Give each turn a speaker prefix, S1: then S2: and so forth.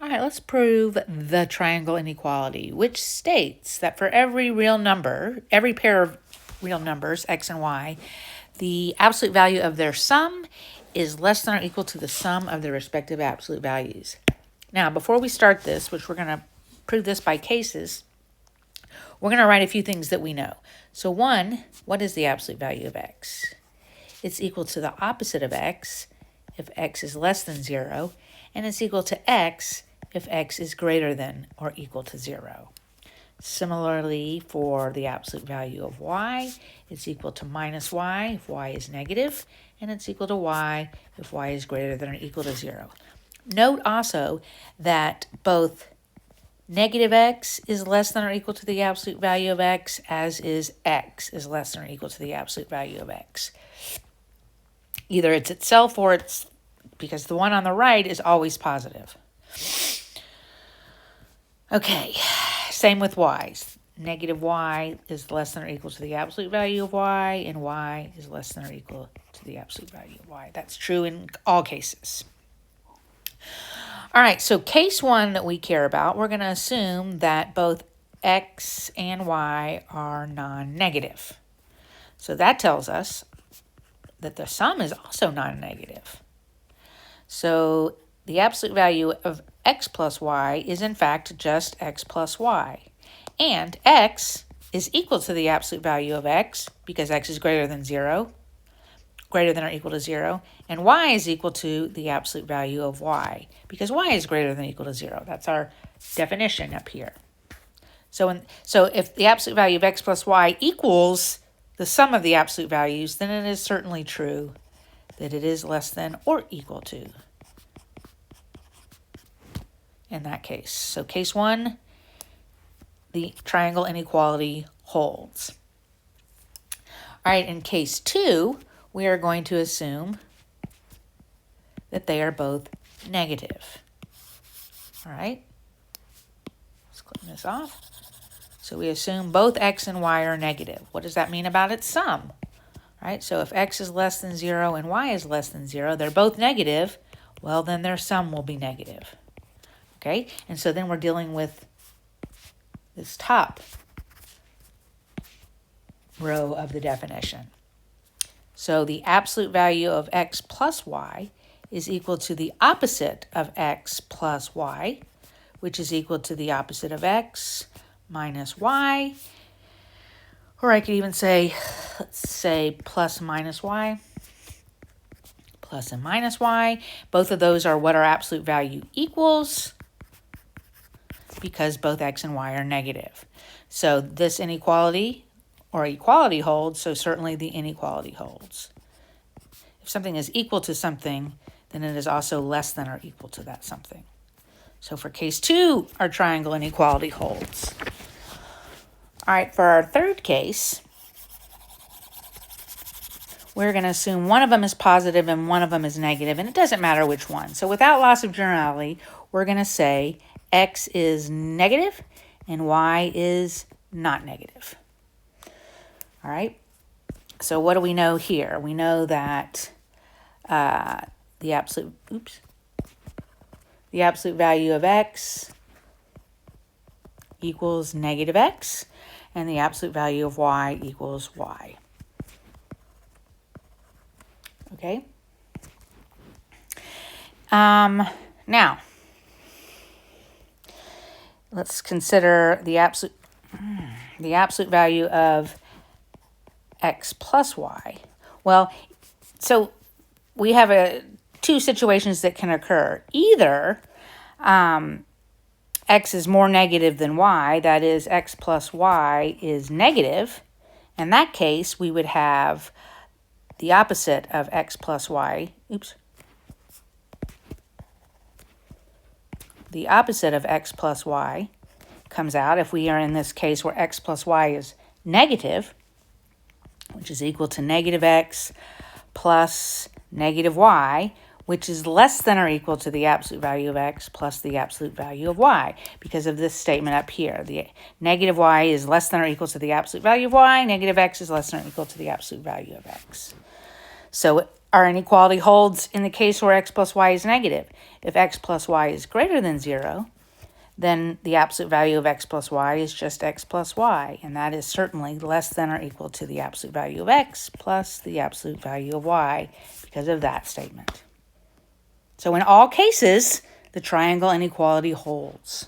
S1: All right, let's prove the triangle inequality, which states that for every real number, every pair of real numbers, x and y, the absolute value of their sum is less than or equal to the sum of their respective absolute values. Now, before we start this, which we're going to prove this by cases, we're going to write a few things that we know. So one, what is the absolute value of x? It's equal to the opposite of x if x is less than 0, and it's equal to x if x is greater than or equal to 0. Similarly, for the absolute value of y, it's equal to minus y if y is negative, and it's equal to y if y is greater than or equal to 0. Note also that both negative x is less than or equal to the absolute value of x, as is x is less than or equal to the absolute value of x. Either it's itself or it's because the one on the right is always positive. Okay, same with y's. Negative y is less than or equal to the absolute value of y, and y is less than or equal to the absolute value of y. That's true in all cases. All right, so case one that we care about, we're going to assume that both x and y are non-negative. So that tells us that the sum is also non-negative. So the absolute value of x plus y is in fact just x plus y. And x is equal to the absolute value of x because x is greater than 0, greater than or equal to 0. And y is equal to the absolute value of y because y is greater than or equal to 0. That's our definition up here. So if the absolute value of x plus y equals the sum of the absolute values, then it is certainly true that it is less than or equal to in that case. So case one, the triangle inequality holds. All right, in case two, we are going to assume that they are both negative. All right, let's clean this off. So we assume both x and y are negative. What does that mean about its sum? All right, so if x is less than 0 and y is less than 0, they're both negative, well, then their sum will be negative. Okay, and so then we're dealing with this top row of the definition. So the absolute value of x plus y is equal to the opposite of x plus y, which is equal to the opposite of x minus y. Or I could even say, let's say plus minus y. Plus and minus y. Both of those are what our absolute value equals, because both x and y are negative. So this inequality or equality holds, so certainly the inequality holds. If something is equal to something, then it is also less than or equal to that something. So for case two, our triangle inequality holds. All right, for our third case, we're going to assume one of them is positive and one of them is negative, and it doesn't matter which one. So without loss of generality, we're going to say x is negative and y is not negative. All right, so what do we know here? We know that the absolute value of x equals negative x, and the absolute value of y equals y. Okay. Now, let's consider the absolute value of x plus y. Well, so we have two situations that can occur. Either x is more negative than y, that is x plus y is negative. In that case, we would have the opposite of x plus y. The opposite of x plus y comes out if we are in this case where x plus y is negative, which is equal to negative x plus negative y, which is less than or equal to the absolute value of x plus the absolute value of y, because of this statement up here. The negative y is less than or equal to the absolute value of y, negative x is less than or equal to the absolute value of x. So Our inequality holds in the case where x plus y is negative. If x plus y is greater than 0, then the absolute value of x plus y is just x plus y, and that is certainly less than or equal to the absolute value of x plus the absolute value of y because of that statement. So in all cases, the triangle inequality holds.